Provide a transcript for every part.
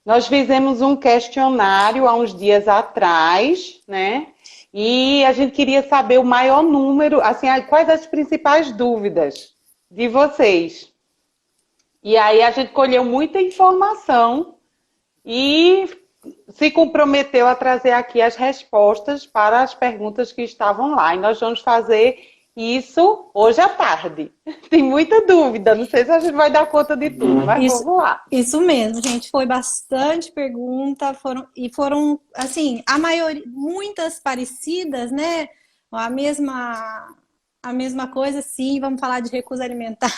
Nós fizemos um questionário há uns dias atrás, né? E a gente queria saber o maior número, assim, quais as principais dúvidas de vocês. E aí a gente colheu muita informação e se comprometeu a trazer aqui as respostas para as perguntas que estavam lá. E nós vamos fazer isso hoje à tarde. Tem muita dúvida, não sei se a gente vai dar conta de tudo, mas Isso, vamos lá. isso mesmo, gente. Foi bastante pergunta, foram assim, a maioria, muitas parecidas, né? A mesma coisa, sim. Vamos falar de recusa alimentar.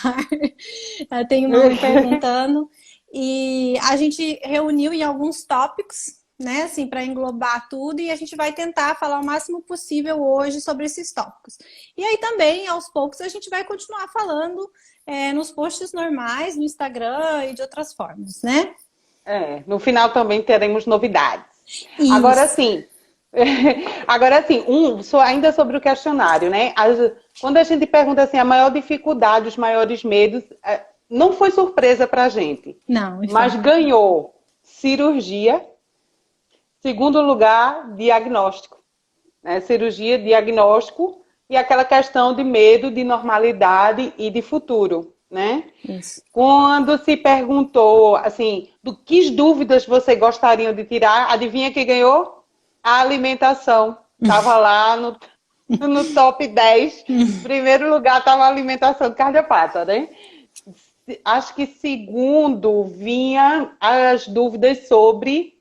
Tem uma me perguntando. E a gente reuniu em alguns tópicos, né? Assim, para englobar tudo, e a gente vai tentar falar o máximo possível hoje sobre esses tópicos. E aí também, aos poucos, a gente vai continuar falando nos posts normais, no Instagram e de outras formas, né? No final também teremos novidades. Agora Isso. sim, agora sim, ainda sobre o questionário, né? Quando a gente pergunta assim, a maior dificuldade, os maiores medos, não foi surpresa para a gente, Não, me mas fala. ganhou cirurgia, segundo lugar, diagnóstico, né? Cirurgia, diagnóstico e aquela questão de medo de normalidade e de futuro, né? Isso. Quando se perguntou, assim, do que dúvidas você gostariam de tirar, adivinha quem ganhou? A alimentação. Estava lá no top 10. Primeiro lugar estava a alimentação de cardiopata, né? Acho que segundo vinha as dúvidas sobre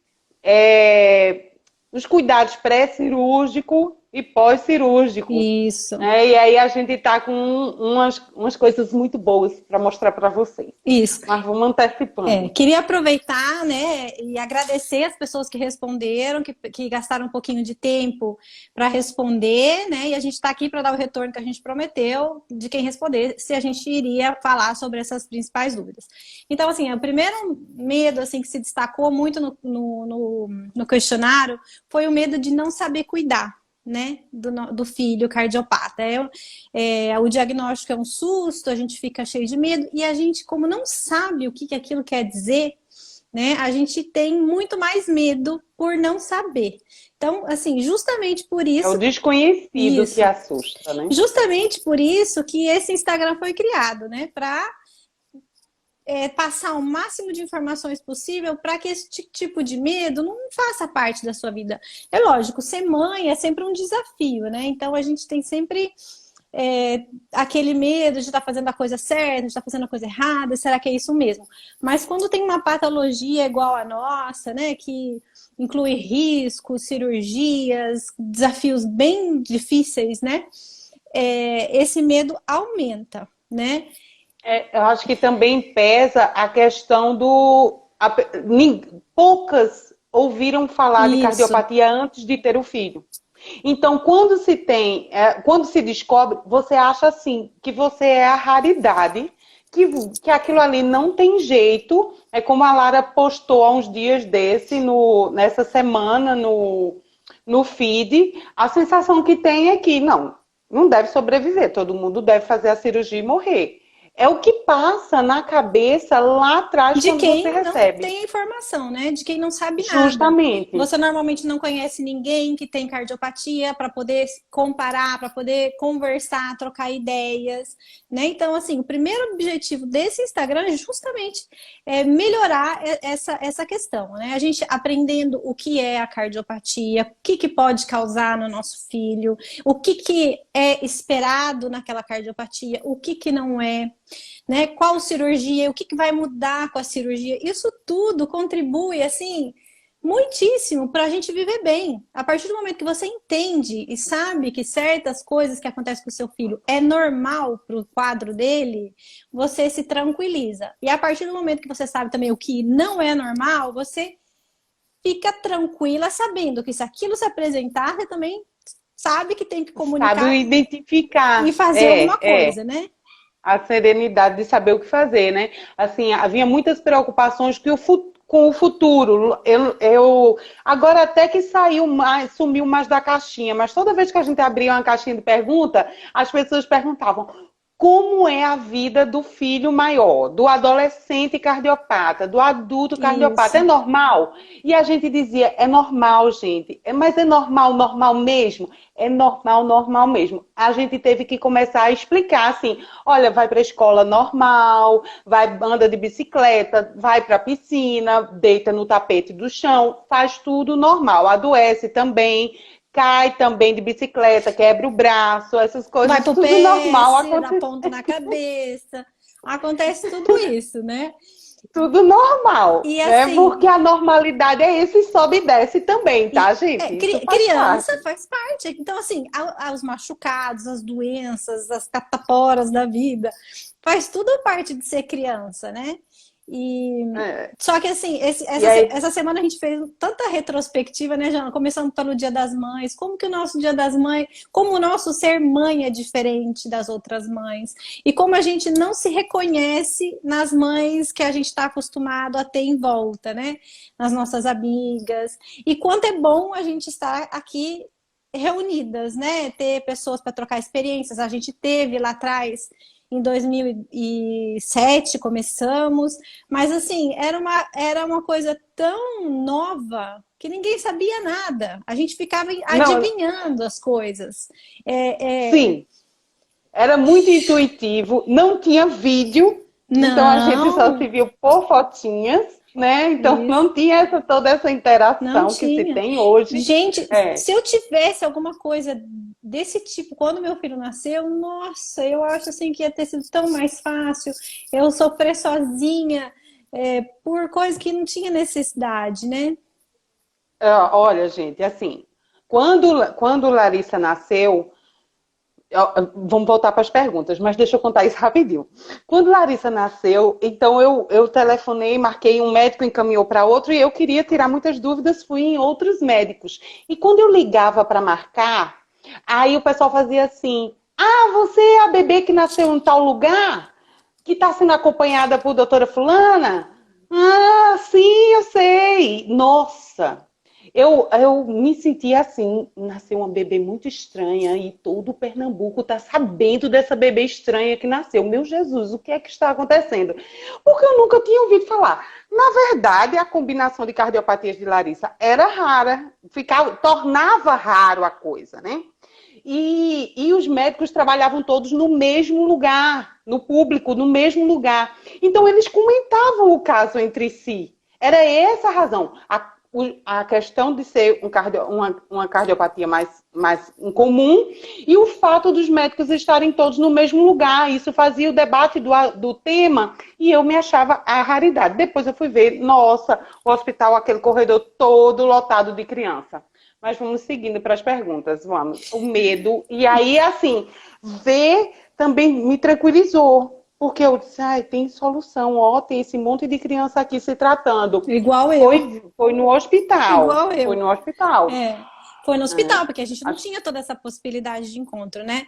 os cuidados pré-cirúrgico e pós-cirúrgico. Isso. E aí a gente está com umas coisas muito boas para mostrar para vocês. Isso. Mas vamos antecipando. Queria aproveitar, né, e agradecer as pessoas que responderam, que gastaram um pouquinho de tempo para responder, né, e a gente está aqui para dar o retorno que a gente prometeu de quem responder, se a gente iria falar sobre essas principais dúvidas. Então, assim, o primeiro medo, assim, que se destacou muito no questionário foi o medo de não saber cuidar, né, do filho cardiopata. O diagnóstico é um susto, a gente fica cheio de medo, e a gente, como não sabe o que aquilo quer dizer, né, a gente tem muito mais medo por não saber. Então, assim, justamente por É o isso... desconhecido que Isso. assusta, né? Justamente por isso que esse Instagram foi criado, né, para passar o máximo de informações possível para que esse tipo de medo não faça parte da sua vida. É lógico, ser mãe é sempre um desafio, né? Então a gente tem sempre aquele medo de estar fazendo a coisa certa, de estar fazendo a coisa errada, será que é isso mesmo? Mas quando tem uma patologia igual a nossa, né, que inclui riscos, cirurgias, desafios bem difíceis, né, esse medo aumenta, né? Eu acho que também pesa a questão poucas ouviram falar de Isso. cardiopatia antes de ter o filho. Então, quando se descobre, você acha assim, que você é a raridade, que aquilo ali não tem jeito. É como a Lara postou há uns dias nessa semana no feed, a sensação que tem é que não deve sobreviver, todo mundo deve fazer a cirurgia e morrer. É o que passa na cabeça lá atrás De quando você quem não recebe. tem informação, né? De quem não sabe nada. Justamente. Você normalmente não conhece ninguém que tem cardiopatia para poder comparar, para poder conversar, trocar ideias, né? Então, assim, o primeiro objetivo desse Instagram é justamente melhorar essa questão, né? A gente aprendendo o que é a cardiopatia, o que pode causar no nosso filho, o que é esperado naquela cardiopatia, o que não é, né? Qual cirurgia, o que vai mudar com a cirurgia. Isso tudo contribui, assim, muitíssimo para a gente viver bem. A partir do momento que você entende e sabe que certas coisas que acontecem com o seu filho é normal para o quadro dele, você se tranquiliza. E a partir do momento que você sabe também o que não é normal, você fica tranquila sabendo que se aquilo se apresentar, você também sabe que tem que Sabe comunicar e identificar. fazer alguma coisa, né? A serenidade de saber o que fazer, né? Assim, havia muitas preocupações com o futuro. Agora até que sumiu mais da caixinha, mas toda vez que a gente abria uma caixinha de pergunta, as pessoas perguntavam: como é a vida do filho maior, do adolescente cardiopata, do adulto cardiopata. Isso. É normal? E a gente dizia, é normal, gente. Mas é normal, normal mesmo? É normal, normal mesmo. A gente teve que começar a explicar assim, olha, vai para a escola normal, anda de bicicleta, vai para a piscina, deita no tapete do chão, faz tudo normal. Adoece também, cai também de bicicleta, quebra o braço, essas Vai coisas, pro tudo normal PS, dá acontece. ponto na cabeça. Acontece tudo isso, né? Tudo normal, E né? assim, Porque a normalidade é esse sobe e desce também, tá, gente? Isso faz criança parte. faz parte. Então, assim, os machucados, as doenças, as cataporas da vida, faz tudo parte de ser criança, né? E É. só que assim, E aí, essa semana a gente fez tanta retrospectiva, né, Jana? Começando pelo Dia das Mães, como que o nosso Dia das Mães, como o nosso ser mãe é diferente das outras mães, e como a gente não se reconhece nas mães que a gente está acostumado a ter em volta, né? Nas nossas amigas. E quanto é bom a gente estar aqui reunidas, né? Ter pessoas para trocar experiências. A gente teve lá atrás, em 2007, começamos, mas assim, era uma coisa tão nova que ninguém sabia nada. A gente ficava não, adivinhando as coisas. sim, era muito intuitivo, não tinha vídeo, então a gente só se Não, viu por fotinhas, né? Então isso. não tinha toda essa Não interação que se tinha. tem hoje. Gente, É. se eu tivesse alguma coisa desse tipo quando meu filho nasceu, nossa, eu acho assim que ia ter sido tão mais fácil. Eu sofrer sozinha, por coisa que não tinha necessidade, né? Olha, gente, assim, quando Larissa nasceu, vamos voltar para as perguntas, mas deixa eu contar isso rapidinho. Quando Larissa nasceu, então eu telefonei, marquei, um médico encaminhou para outro e eu queria tirar muitas dúvidas, fui em outros médicos. E quando eu ligava para marcar, aí o pessoal fazia assim: Ah, você é a bebê que nasceu em tal lugar? Que está sendo acompanhada por doutora Fulana? Ah, sim, eu sei. Nossa, eu me senti assim, nasceu uma bebê muito estranha e todo Pernambuco está sabendo dessa bebê estranha que nasceu. Meu Jesus, o que é que está acontecendo? Porque eu nunca tinha ouvido falar. Na verdade, a combinação de cardiopatias de Larissa era rara, tornava raro a coisa, né? E os médicos trabalhavam todos no mesmo lugar, no público, no mesmo lugar. Então, eles comentavam o caso entre si. Era essa a razão. A questão de ser uma cardiopatia mais incomum e o fato dos médicos estarem todos no mesmo lugar. Isso fazia o debate do tema e eu me achava a raridade. Depois eu fui ver, nossa, o hospital, aquele corredor todo lotado de criança. Mas vamos seguindo para as perguntas, vamos. O medo. E aí, assim, ver também me tranquilizou. Porque eu disse, tem solução, ó, tem esse monte de criança aqui se tratando. Igual eu, Foi no hospital. igual Foi eu. no hospital. É, foi no É. hospital, porque a gente não tinha toda essa possibilidade de encontro, né?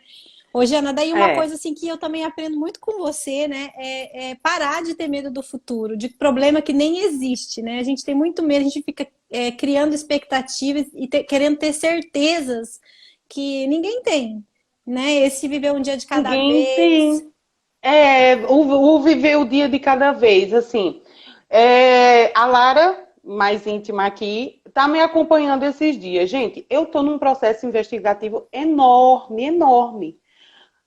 Ô, Jana, daí uma É. coisa assim que eu também aprendo muito com você, né? É parar de ter medo do futuro, de problema que nem existe, né? A gente tem muito medo, a gente fica criando expectativas e querendo ter certezas que ninguém tem, né? Esse viver um dia de cada Ninguém vez. tem. O viver o dia de cada vez, assim. A Lara, mais íntima aqui, está me acompanhando esses dias. Gente, eu estou num processo investigativo enorme, enorme.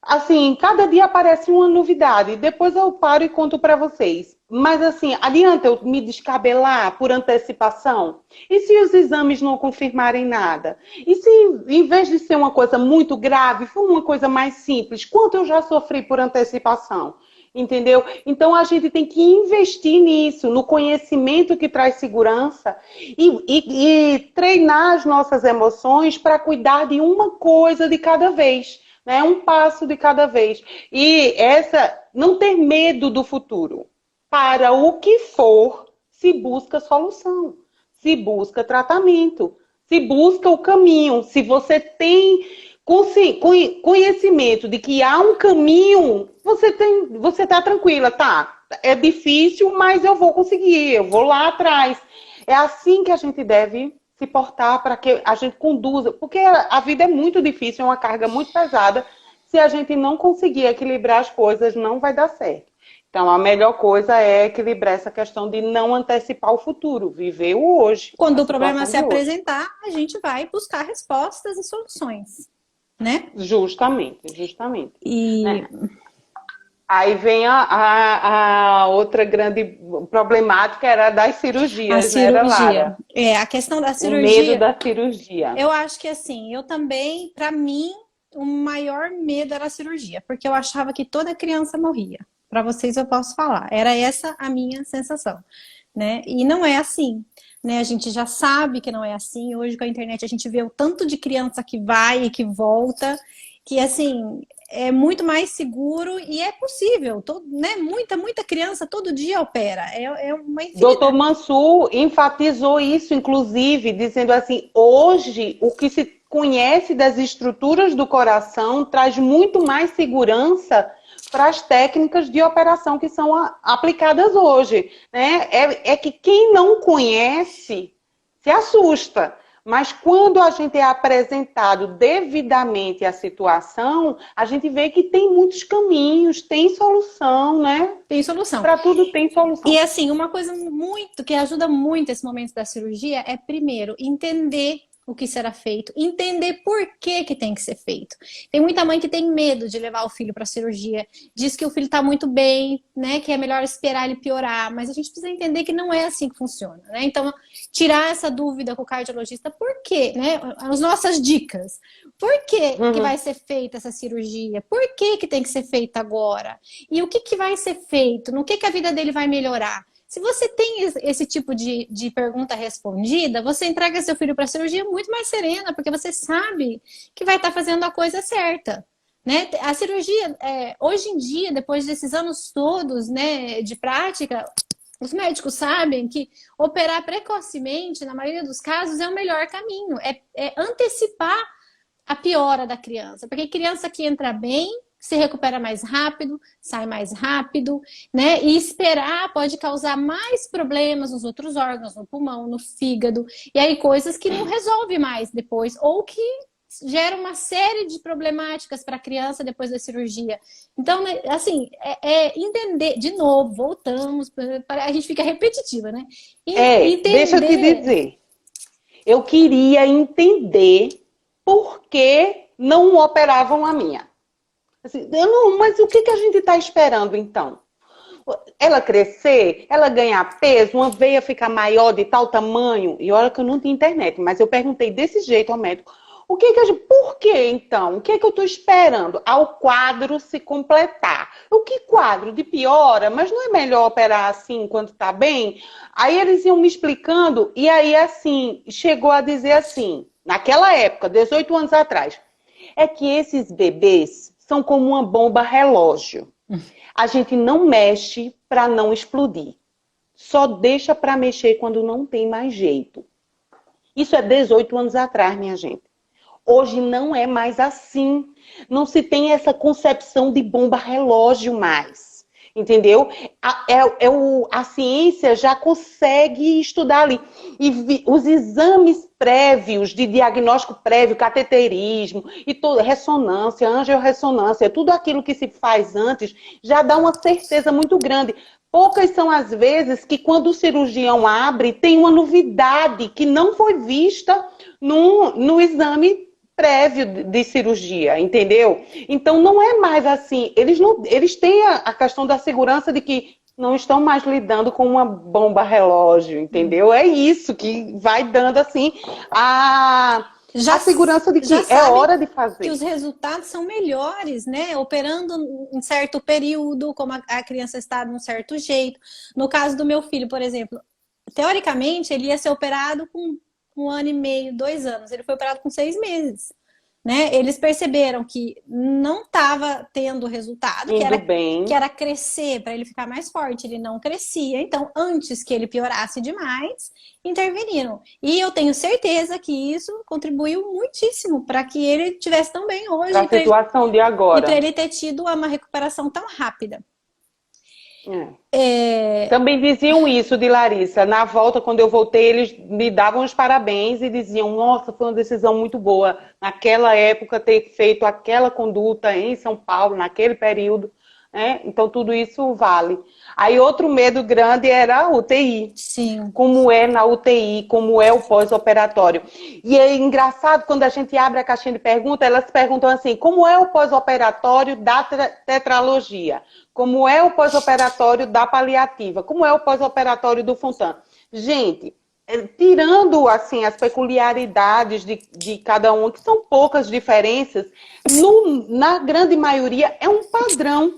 Assim, cada dia aparece uma novidade. Depois eu paro e conto para vocês. Mas assim, adianta eu me descabelar por antecipação? E se os exames não confirmarem nada? E se, em vez de ser uma coisa muito grave, for uma coisa mais simples? Quanto eu já sofri por antecipação? Entendeu? Então a gente tem que investir nisso, no conhecimento que traz segurança e treinar as nossas emoções para cuidar de uma coisa de cada vez, né? Um passo de cada vez. E não ter medo do futuro. Para o que for, se busca solução, se busca tratamento, se busca o caminho. Se você tem conhecimento de que há um caminho, você está tranquila, tá? É difícil, mas eu vou conseguir, eu vou lá atrás. É assim que a gente deve se portar para que a gente conduza, porque a vida é muito difícil, é uma carga muito pesada Se a gente não conseguir equilibrar as coisas, não vai dar certo. Então, a melhor coisa é equilibrar essa questão de não antecipar o futuro, viver o hoje. Quando o problema se apresentar, a gente vai buscar respostas e soluções, né? Justamente, justamente. E... né? Aí vem a outra grande problemática, era das cirurgias, a cirurgia. Né, Lara? A questão da cirurgia. O medo da cirurgia. Eu acho que assim, eu também, para mim, o maior medo era a cirurgia, porque eu achava que toda criança morria. Para vocês eu posso falar. Era essa a minha sensação, né? E não é assim, né? A gente já sabe que não é assim. Hoje com a internet a gente vê o tanto de criança que vai e que volta, que assim, é muito mais seguro e é possível, né? Muita criança todo dia opera. É uma infinidade. Doutor Mansur enfatizou isso, inclusive, dizendo assim, hoje o que se conhece das estruturas do coração traz muito mais segurança para as técnicas de operação que são aplicadas hoje. Né? É que quem não conhece se assusta. Mas quando a gente é apresentado devidamente a situação, a gente vê que tem muitos caminhos, tem solução, né? Tem solução. Para tudo tem solução. E assim, uma coisa que ajuda muito esse momento da cirurgia é, primeiro, entender o que será feito, entender por que tem que ser feito. Tem muita mãe que tem medo de levar o filho para a cirurgia, diz que o filho está muito bem, né, que é melhor esperar ele piorar, mas a gente precisa entender que não é assim que funciona, né? Então, tirar essa dúvida com o cardiologista, por quê, né? As nossas dicas. Por que que vai ser feita essa cirurgia? Por que tem que ser feita agora? E o que vai ser feito? No que a vida dele vai melhorar? Se você tem esse tipo de pergunta respondida, você entrega seu filho para a cirurgia muito mais serena, porque você sabe que vai estar fazendo a coisa certa. Né? A cirurgia, hoje em dia, depois desses anos todos, né, de prática, os médicos sabem que operar precocemente, na maioria dos casos, é o melhor caminho. É antecipar a piora da criança. Porque criança que entra bem se recupera mais rápido, sai mais rápido, né? E esperar pode causar mais problemas nos outros órgãos, no pulmão, no fígado, e aí coisas que não resolve mais depois, ou que gera uma série de problemáticas para a criança depois da cirurgia. Então, assim, entender, de novo, voltamos, a gente fica repetitiva, né? Entender... Deixa eu te dizer, eu queria entender por que não operavam a minha. Assim, mas o que a gente está esperando, então? Ela crescer, ela ganhar peso, uma veia ficar maior de tal tamanho? E olha que eu não tinha internet, mas eu perguntei desse jeito ao médico. Por que, então? O que eu estou esperando? Ao quadro se completar. O que quadro? De piora? Mas não é melhor operar assim quando está bem? Aí eles iam me explicando, e aí, assim, chegou a dizer assim, naquela época, 18 anos atrás, é que esses bebês são como uma bomba relógio. A gente não mexe para não explodir. Só deixa para mexer quando não tem mais jeito. Isso é 18 anos atrás, minha gente. Hoje não é mais assim. Não se tem essa concepção de bomba relógio mais. Entendeu? A ciência já consegue estudar ali. E os exames prévios, de diagnóstico prévio, cateterismo, e ressonância, angiorressonância, tudo aquilo que se faz antes, já dá uma certeza muito grande. Poucas são as vezes que quando o cirurgião abre, tem uma novidade que não foi vista no exame prévio de cirurgia, entendeu? Então não é mais assim. Eles têm a questão da segurança de que não estão mais lidando com uma bomba relógio, entendeu? É isso que vai dando assim a segurança de que é hora de fazer. Que os resultados são melhores, né? Operando em certo período, como a criança está de um certo jeito. No caso do meu filho, por exemplo, teoricamente ele ia ser operado com 1 ano e meio, 2 anos. Ele foi operado com 6 meses. Né? Eles perceberam que não estava tendo resultado, que era crescer para ele ficar mais forte. Ele não crescia. Então, antes que ele piorasse demais, interveniram. E eu tenho certeza que isso contribuiu muitíssimo para que ele estivesse tão bem hoje. Para a situação de agora. E para ele ter tido uma recuperação tão rápida. Também diziam isso de Larissa. Na volta, quando eu voltei, eles me davam os parabéns e diziam: nossa, foi uma decisão muito boa. Naquela época, ter feito aquela conduta em São Paulo, naquele período. Né? Então, tudo isso vale. Aí, outro medo grande era a UTI. Sim. Como é na UTI, como é o pós-operatório. E é engraçado, quando a gente abre a caixinha de perguntas, elas perguntam assim: como é o pós-operatório da tetralogia? Como é o pós-operatório da paliativa? Como é o pós-operatório do Fontan? Gente, tirando assim as peculiaridades de cada um, que são poucas diferenças, na grande maioria é um padrão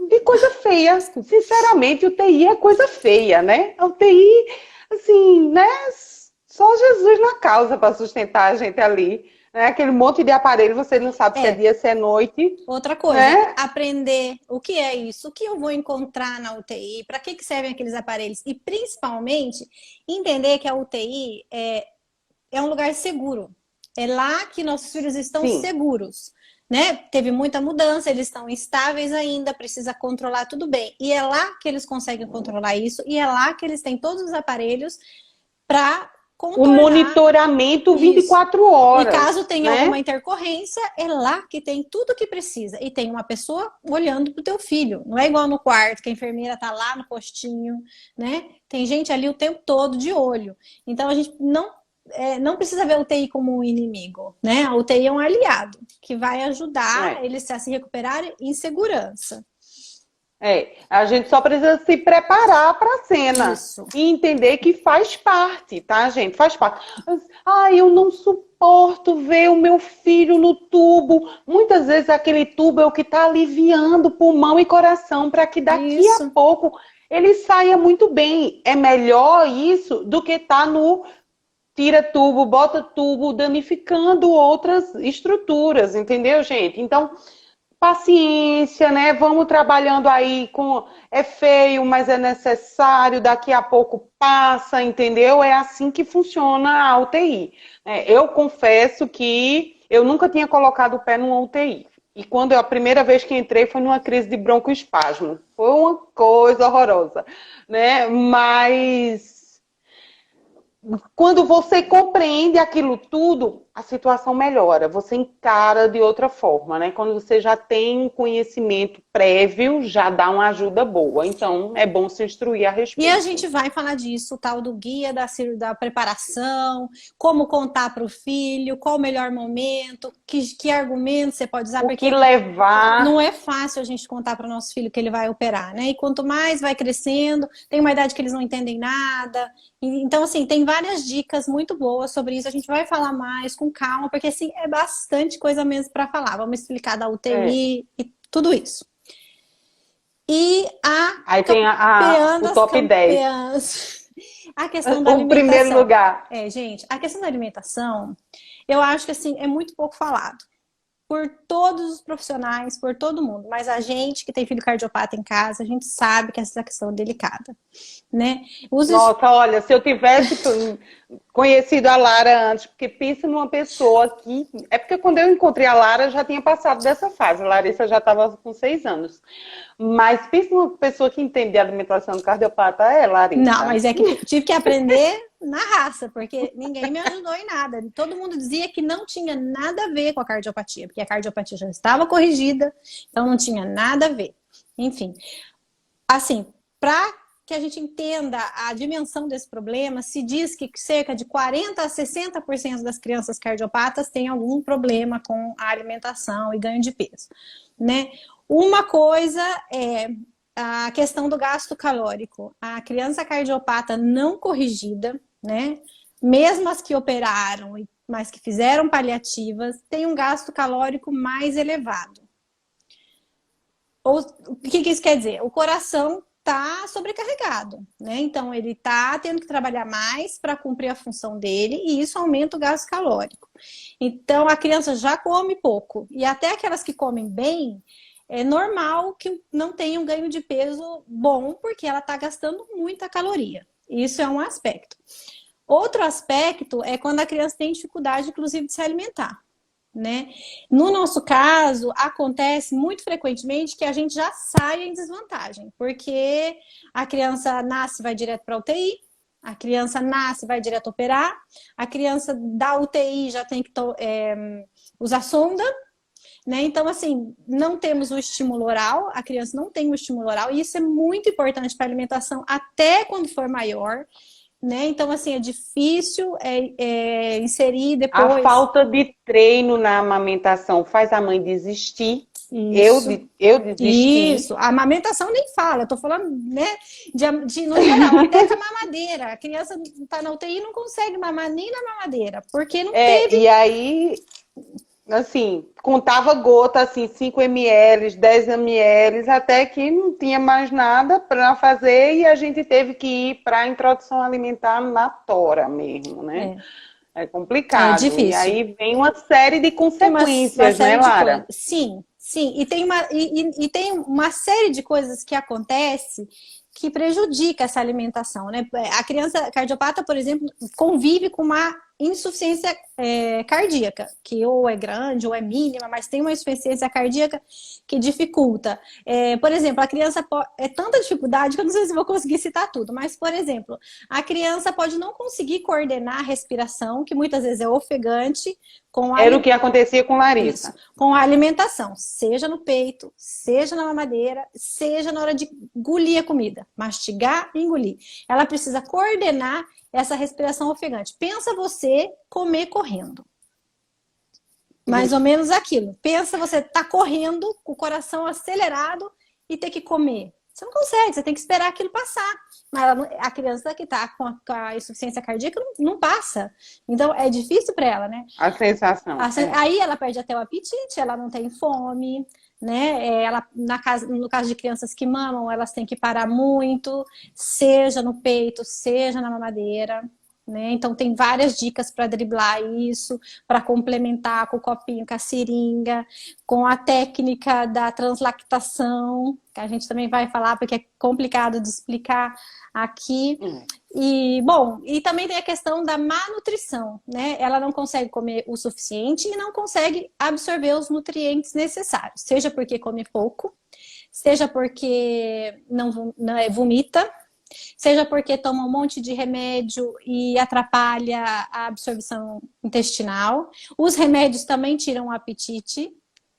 de coisa feia. Sinceramente, UTI é coisa feia, né? A UTI, assim, né? Só Jesus na causa para sustentar a gente ali. Né? Aquele monte de aparelho, você não sabe se é dia, se é noite. Outra coisa, né? Aprender o que é isso, o que eu vou encontrar na UTI, para que servem aqueles aparelhos. E, principalmente, entender que a UTI é um lugar seguro. É lá que nossos filhos estão seguros. Né? Teve muita mudança, eles estão instáveis ainda, precisa controlar tudo bem. E é lá que eles conseguem controlar isso, e é lá que eles têm todos os aparelhos para contornar. O monitoramento 24 horas. E caso tenha né? alguma intercorrência, é lá que tem tudo o que precisa. E tem uma pessoa olhando pro teu filho. Não é igual no quarto, que a enfermeira tá lá no postinho, né? Tem gente ali o tempo todo de olho. Então a gente não precisa ver a UTI como um inimigo, né? A UTI é um aliado que vai ajudar eles a se recuperarem em segurança. A gente só precisa se preparar para a cena. Isso. E entender que faz parte, tá, gente? Faz parte. Eu não suporto ver o meu filho no tubo. Muitas vezes aquele tubo é o que está aliviando pulmão e coração para que daqui a pouco ele saia muito bem. É melhor isso do que estar no tira tubo, bota tubo, danificando outras estruturas, entendeu, gente? Então, paciência, né? Vamos trabalhando aí com... É feio, mas é necessário, daqui a pouco passa, entendeu? É assim que funciona a UTI. Eu confesso que eu nunca tinha colocado o pé numa UTI. E quando a primeira vez que entrei foi numa crise de broncoespasmo. Foi uma coisa horrorosa, né? Mas quando você compreende aquilo tudo, a situação melhora. Você encara de outra forma, né? Quando você já tem um conhecimento prévio, já dá uma ajuda boa. Então, é bom se instruir a respeito. E a gente vai falar disso, o tal do guia da preparação, como contar para o filho, qual o melhor momento, que argumento você pode usar. O que levar. Não é fácil a gente contar para o nosso filho que ele vai operar, né? E quanto mais vai crescendo, tem uma idade que eles não entendem nada. Então, assim, tem várias dicas muito boas sobre isso. A gente vai falar mais com calma, porque, assim, é bastante coisa mesmo para falar. Vamos explicar da UTI e tudo isso. E aí tem o top 10. A questão da alimentação. O primeiro lugar. Gente, a questão da alimentação, eu acho que, assim, é muito pouco falado. Por todos os profissionais, por todo mundo. Mas a gente que tem filho cardiopata em casa, a gente sabe que essa questão é delicada, né? Nossa, olha, se eu tivesse conhecido a Lara antes, porque pensa numa pessoa que... É porque quando eu encontrei a Lara, eu já tinha passado dessa fase. A Larissa já estava com 6 anos. Mas pensa numa pessoa que entende de alimentação do cardiopata, Larissa. Não, mas é que eu tive que aprender na raça, porque ninguém me ajudou em nada. Todo mundo dizia que não tinha nada a ver com a cardiopatia, porque a cardiopatia já estava corrigida, então não tinha nada a ver. Enfim, assim, para que a gente entenda a dimensão desse problema, se diz que cerca de 40% a 60% das crianças cardiopatas têm algum problema com a alimentação e ganho de peso, né? Uma coisa é a questão do gasto calórico. A criança cardiopata não corrigida, né? Mesmo as que operaram, mas que fizeram paliativas, tem um gasto calórico mais elevado. O que isso quer dizer? O coração está sobrecarregado, né? Então ele está tendo que trabalhar mais para cumprir a função dele e isso aumenta o gasto calórico. Então a criança já come pouco e até aquelas que comem bem, é normal que não tenha um ganho de peso bom, porque ela está gastando muita caloria. Isso é um aspecto. Outro aspecto é quando a criança tem dificuldade, inclusive, de se alimentar. né? No nosso caso, acontece muito frequentemente que a gente já sai em desvantagem, porque a criança nasce e vai direto para a UTI, a criança nasce e vai direto operar, a criança da UTI já tem que usar sonda, né? Então, assim, não temos o estímulo oral, a criança não tem o estímulo oral, e isso é muito importante para a alimentação até quando for maior, né? Então, assim, é difícil inserir A depois. falta de treino na amamentação faz a mãe desistir. Isso. Eu desisti. Isso, a amamentação nem fala, eu tô falando, né, no geral, até com a mamadeira. A criança tá na UTI e não consegue mamar nem na mamadeira, porque não teve. E aí, assim, contava gota, assim, 5 ml, 10 ml, até que não tinha mais nada para fazer e a gente teve que ir para a introdução alimentar na tora mesmo, né? É complicado. É difícil. E aí vem uma série de consequências, né, Lara? Sim, sim. E tem uma série de coisas que acontece que prejudica essa alimentação, né? A criança cardiopata, por exemplo, convive com uma insuficiência cardíaca, que ou é grande ou é mínima, mas tem uma insuficiência cardíaca que dificulta. Por exemplo, a criança é tanta dificuldade que eu não sei se vou conseguir citar tudo, mas, por exemplo, a criança pode não conseguir coordenar a respiração, que muitas vezes é ofegante, Era o que acontecia com Larissa. Isso, com a alimentação, seja no peito, seja na mamadeira, seja na hora de engolir a comida, mastigar e engolir. Ela precisa coordenar essa respiração ofegante. Pensa você comer correndo. Mais ou menos aquilo. Pensa você tá correndo, com o coração acelerado e ter que comer. Você não consegue, você tem que esperar aquilo passar. Mas a criança que tá com a insuficiência cardíaca não passa. Então é difícil para ela, né? A sensação. Aí ela perde até o apetite, ela não tem fome, né? No caso de crianças que mamam, elas têm que parar muito, seja no peito, seja na mamadeira. Né? Então tem várias dicas para driblar isso, para complementar com o copinho, com a seringa, com a técnica da translactação, que a gente também vai falar porque é complicado de explicar aqui. E bom, e também tem a questão da má nutrição, né? Ela não consegue comer o suficiente e não consegue absorver os nutrientes necessários, seja porque come pouco, seja porque não vomita, seja porque toma um monte de remédio e atrapalha a absorção intestinal. Os remédios também tiram o apetite,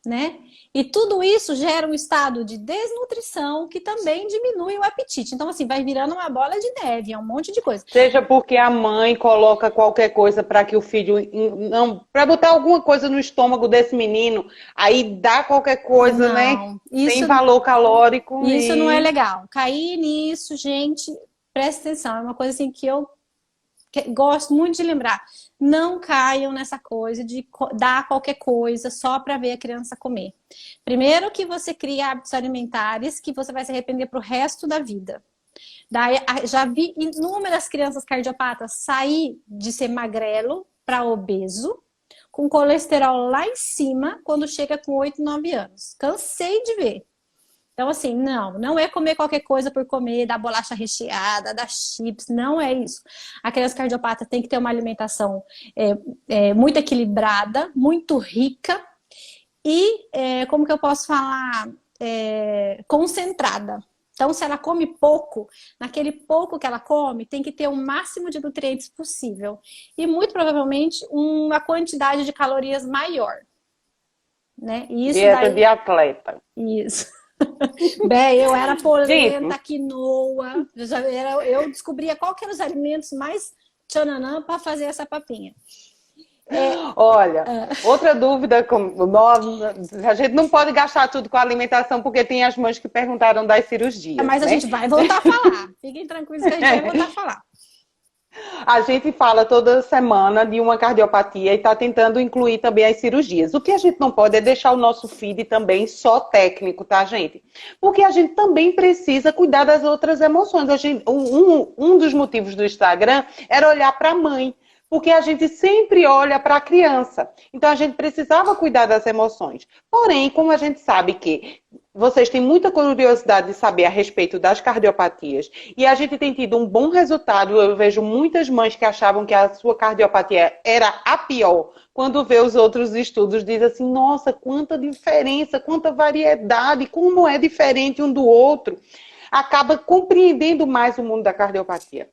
né? E tudo isso gera um estado de desnutrição que também diminui o apetite. Então, assim, vai virando uma bola de neve, é um monte de coisa. Seja porque a mãe coloca qualquer coisa para que o filho não, para botar alguma coisa no estômago desse menino, aí dá qualquer coisa, né? Sem valor calórico. Isso não é legal. Cair nisso, gente, presta atenção. É uma coisa assim que eu gosto muito de lembrar. Não caiam nessa coisa de dar qualquer coisa só para ver a criança comer. Primeiro que você cria hábitos alimentares que você vai se arrepender pro resto da vida. Daí, já vi inúmeras crianças cardiopatas sair de ser magrelo para obeso, com colesterol lá em cima, quando chega com 8, 9 anos. Cansei de ver. Então, assim, não é comer qualquer coisa por comer, da bolacha recheada, da chips, não é isso. A criança cardiopata tem que ter uma alimentação muito equilibrada, muito rica e, como que eu posso falar, concentrada. Então, se ela come pouco, naquele pouco que ela come, tem que ter o máximo de nutrientes possível. E, muito provavelmente, uma quantidade de calorias maior. Né? Dieta de atleta. Isso. Bem, eu era polenta, quinoa. Eu descobria qual que eram os alimentos mais tchananã para fazer essa papinha. Olha, outra dúvida, a gente não pode gastar tudo com a alimentação, porque tem as mães que perguntaram das cirurgias. Mas a gente vai voltar a falar. Fiquem tranquilos que a gente vai voltar a falar. A gente fala toda semana de uma cardiopatia e está tentando incluir também as cirurgias. O que a gente não pode é deixar o nosso feed também só técnico, tá, gente? Porque a gente também precisa cuidar das outras emoções. Um dos motivos do Instagram era olhar para a mãe. porque a gente sempre olha para a criança. Então, a gente precisava cuidar das emoções. Porém, como a gente sabe que vocês têm muita curiosidade de saber a respeito das cardiopatias, e a gente tem tido um bom resultado, eu vejo muitas mães que achavam que a sua cardiopatia era a pior, quando vê os outros estudos, diz assim, nossa, quanta diferença, quanta variedade, como é diferente um do outro. Acaba compreendendo mais o mundo da cardiopatia.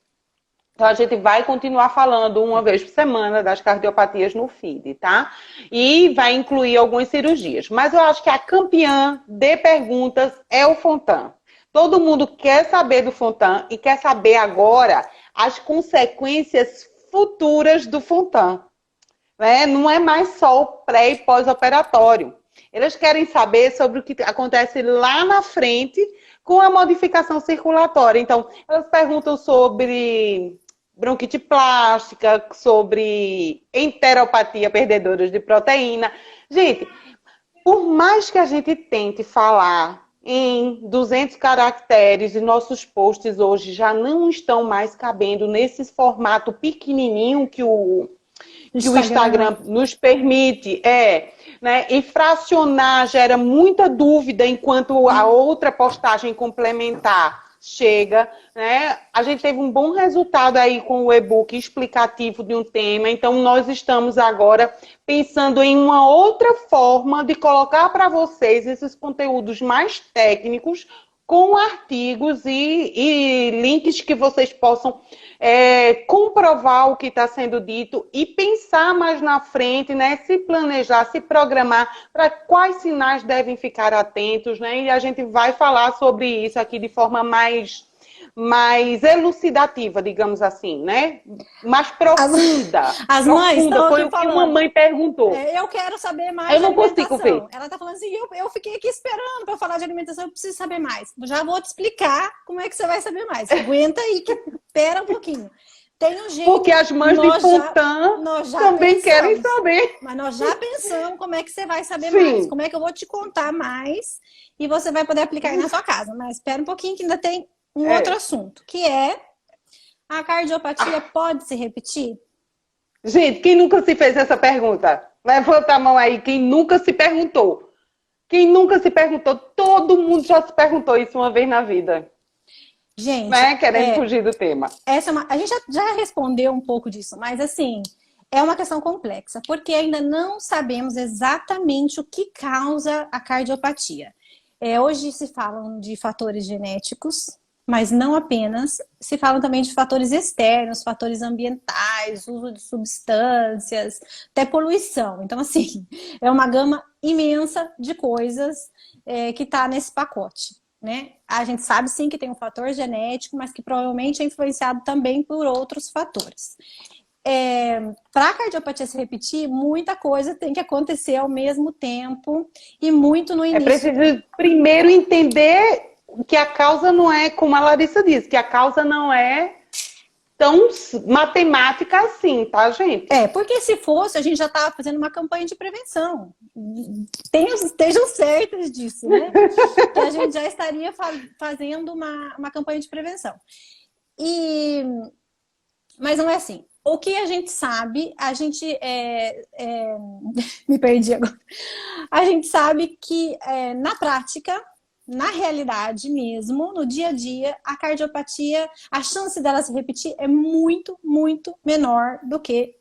Então, a gente vai continuar falando uma vez por semana das cardiopatias no feed, tá? E vai incluir algumas cirurgias. Mas eu acho que a campeã de perguntas é o Fontan. Todo mundo quer saber do Fontan e quer saber agora as consequências futuras do Fontan. Né? Não é mais só o pré e pós-operatório. Eles querem saber sobre o que acontece lá na frente com a modificação circulatória. Então, elas perguntam sobre bronquite plástica, sobre enteropatia perdedora de proteína. Gente, por mais que a gente tente falar em 200 caracteres, e nossos posts hoje já não estão mais cabendo nesse formato pequenininho que o Instagram nos permite, né? E fracionar gera muita dúvida enquanto a outra postagem complementar chega, né? A gente teve um bom resultado aí com o e-book explicativo de um tema, então nós estamos agora pensando em uma outra forma de colocar para vocês esses conteúdos mais técnicos, com artigos e links que vocês possam comprovar o que está sendo dito e pensar mais na frente, né? Se planejar, se programar para quais sinais devem ficar atentos, né? E a gente vai falar sobre isso aqui de forma mais elucidativa, digamos assim, né? Mais profunda. As mães estão foi o que uma mãe perguntou. Eu quero saber mais de alimentação. Consigo ver. Ela está falando assim, eu fiquei aqui esperando para falar de alimentação, eu preciso saber mais. Já vou te explicar como é que você vai saber mais. Aguenta aí, que espera um pouquinho. Tem um jeito. Porque as mães de Fontan também querem saber. Mas nós já pensamos como é que você vai saber mais. Como é que eu vou te contar mais e você vai poder aplicar aí na sua casa. Mas espera um pouquinho que ainda tem um outro assunto, que é a cardiopatia pode se repetir? Gente, quem nunca se fez essa pergunta? Levanta a mão aí, quem nunca se perguntou. Quem nunca se perguntou, todo mundo já se perguntou isso uma vez na vida. Gente, né? Querendo fugir do tema. A gente já respondeu um pouco disso, mas assim, é uma questão complexa, porque ainda não sabemos exatamente o que causa a cardiopatia. Hoje se falam de fatores genéticos, mas não apenas, se falam também de fatores externos, fatores ambientais, uso de substâncias, até poluição. Então, assim, é uma gama imensa de coisas que está nesse pacote, né? A gente sabe, sim, que tem um fator genético, mas que provavelmente é influenciado também por outros fatores. Para a cardiopatia se repetir, muita coisa tem que acontecer ao mesmo tempo e muito no início. É preciso primeiro entender que a causa não é, como a Larissa disse, que a causa não é tão matemática assim, tá, gente? Porque se fosse, a gente já estava fazendo uma campanha de prevenção. Estejam certas disso, né? Que a gente já estaria fazendo uma campanha de prevenção. Mas não é assim. O que a gente sabe, me perdi agora. A gente sabe que na prática, na realidade mesmo, no dia a dia, a cardiopatia, a chance dela se repetir é muito, muito menor do que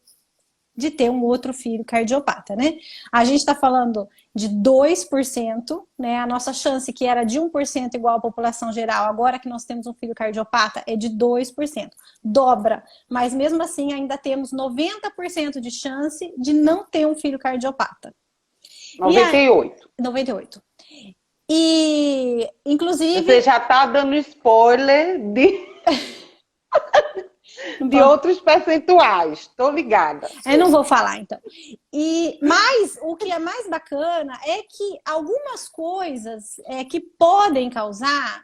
de ter um outro filho cardiopata, né? A gente está falando de 2%, né? A nossa chance, que era de 1% igual à população geral, agora que nós temos um filho cardiopata, é de 2%. Dobra. Mas mesmo assim, ainda temos 90% de chance de não ter um filho cardiopata. 98. 98. E, inclusive... Você já está dando spoiler de outros percentuais. Tô ligada. Eu não vou falar, então. Mas o que é mais bacana é que algumas coisas que podem causar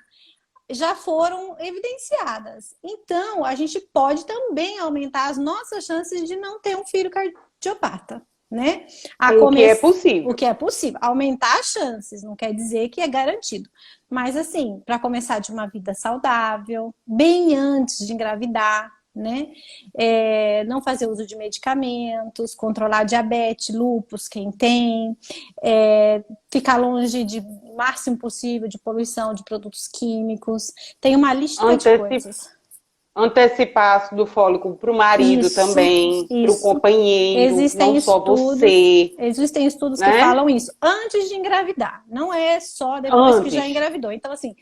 já foram evidenciadas. Então, a gente pode também aumentar as nossas chances de não ter um filho cardiopata. Né? O que é possível. O que é possível. Aumentar as chances, não quer dizer que é garantido. Mas assim, para começar de uma vida saudável, bem antes de engravidar, né? Não fazer uso de medicamentos, controlar diabetes, lúpus, quem tem, ficar longe de o máximo possível de poluição de produtos químicos. Tem uma lista de coisas. Antecipar ácido fólico para o marido também, para o companheiro, existem não só estudos, você. Existem estudos né? que falam isso antes de engravidar, não é só depois que já engravidou. Então, assim.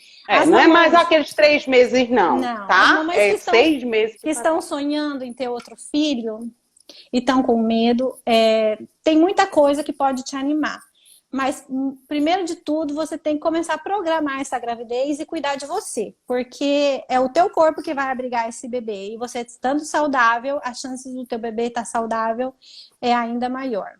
Não é mais aqueles 3 meses, não. Tá? As mamães 6 meses. Que estão sonhando em ter outro filho e estão com medo, tem muita coisa que pode te animar. Mas, primeiro de tudo, você tem que começar a programar essa gravidez e cuidar de você. Porque é o teu corpo que vai abrigar esse bebê. E você estando saudável, as chances do teu bebê estar saudável é ainda maior.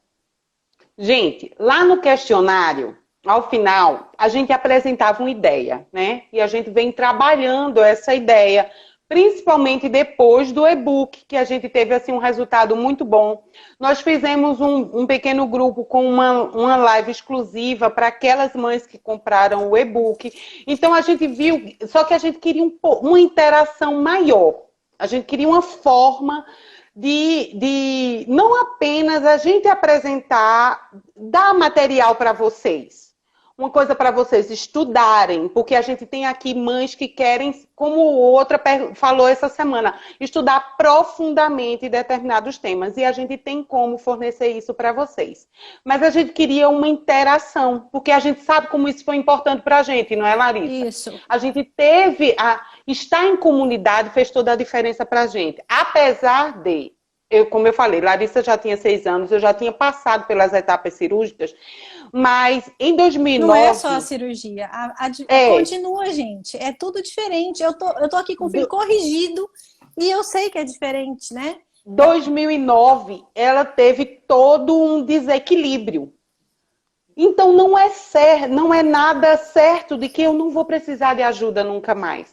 Gente, lá no questionário, ao final, a gente apresentava uma ideia, né? E a gente vem trabalhando essa ideia, principalmente depois do e-book, que a gente teve assim, um resultado muito bom. Nós fizemos um pequeno grupo com uma live exclusiva para aquelas mães que compraram o e-book. Então a gente viu, só que a gente queria uma interação maior. A gente queria uma forma de não apenas a gente apresentar, dar material para vocês. Uma coisa para vocês estudarem, porque a gente tem aqui mães que querem, como outra falou essa semana, estudar profundamente determinados temas. E a gente tem como fornecer isso para vocês. Mas a gente queria uma interação, porque a gente sabe como isso foi importante para a gente, não é, Larissa? Isso. A gente teve estar em comunidade fez toda a diferença para a gente. Apesar de, como eu falei, Larissa já tinha 6 anos, eu já tinha passado pelas etapas cirúrgicas. Mas em 2009... Não é só a cirurgia. Continua, gente. É tudo diferente. Eu tô aqui com o filho corrigido e eu sei que é diferente, né? 2009, ela teve todo um desequilíbrio. Então não é nada certo de que eu não vou precisar de ajuda nunca mais.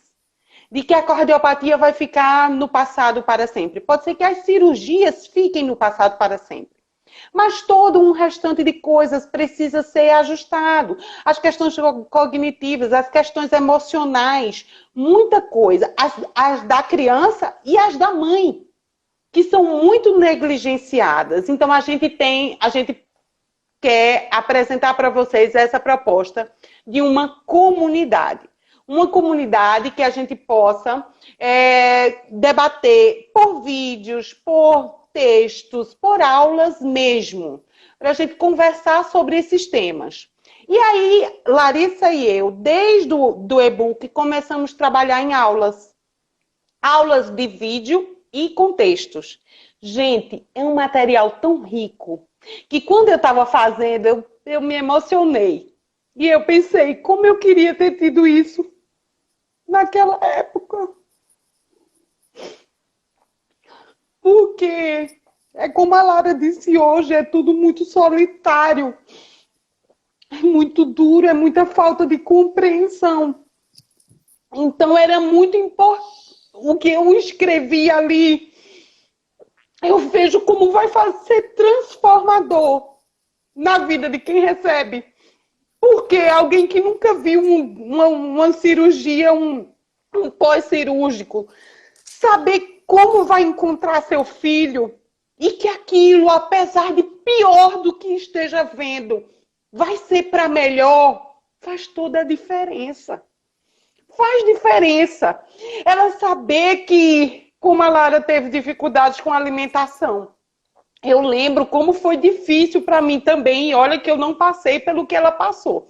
De que a cardiopatia vai ficar no passado para sempre. Pode ser que as cirurgias fiquem no passado para sempre. Mas todo um restante de coisas precisa ser ajustado. As questões cognitivas, as questões emocionais, muita coisa. As da criança e as da mãe, que são muito negligenciadas. Então a gente quer apresentar para vocês essa proposta de uma comunidade. Uma comunidade que a gente possa debater por vídeos, por textos, por aulas mesmo, para a gente conversar sobre esses temas. E aí, Larissa e eu, desde o e-book, começamos a trabalhar em aulas. Aulas de vídeo e com textos. Gente, é um material tão rico, que quando eu estava fazendo, eu me emocionei. E eu pensei, como eu queria ter tido isso naquela época. Porque, como a Lara disse hoje, é tudo muito solitário. É muito duro, é muita falta de compreensão. Então, era muito importante. O que eu escrevi ali, eu vejo como vai ser transformador na vida de quem recebe. Porque alguém que nunca viu uma cirurgia, um pós-cirúrgico, saber como vai encontrar seu filho e que aquilo, apesar de pior do que esteja vendo, vai ser para melhor, faz toda a diferença. Faz diferença. Ela saber que, como a Lara teve dificuldades com a alimentação, eu lembro como foi difícil para mim também, e olha que eu não passei pelo que ela passou.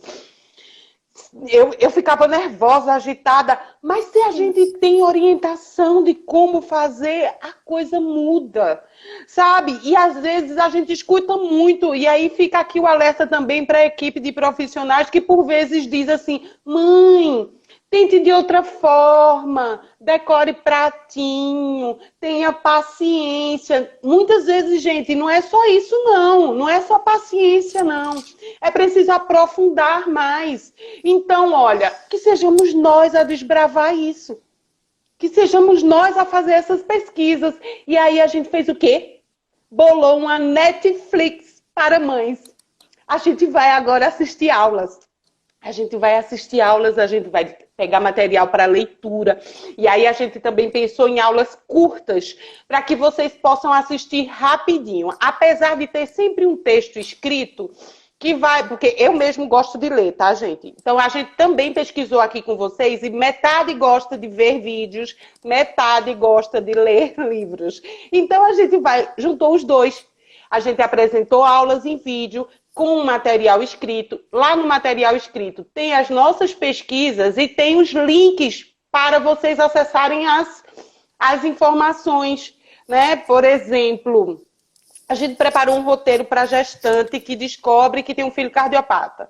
Eu ficava nervosa, agitada, mas se a gente tem orientação de como fazer, a coisa muda, sabe? E às vezes a gente escuta muito, e aí fica aqui o alerta também para a equipe de profissionais que por vezes diz assim, mãe, tente de outra forma, decore pratinho, tenha paciência. Muitas vezes, gente, não é só isso não, não é só paciência não. É preciso aprofundar mais. Então, olha, que sejamos nós a desbravar isso. Que sejamos nós a fazer essas pesquisas. E aí a gente fez o quê? Bolou uma Netflix para mães. A gente vai agora assistir aulas. A gente vai assistir aulas, a gente vai pegar material para leitura. E aí a gente também pensou em aulas curtas, para que vocês possam assistir rapidinho. Apesar de ter sempre um texto escrito, que vai, porque eu mesmo gosto de ler, tá, gente? Então a gente também pesquisou aqui com vocês e metade gosta de ver vídeos, metade gosta de ler livros. Então a gente juntou os dois. A gente apresentou aulas em vídeo com material escrito. Lá no material escrito tem as nossas pesquisas e tem os links para vocês acessarem as informações, né? Por exemplo, a gente preparou um roteiro para gestante que descobre que tem um filho cardiopata,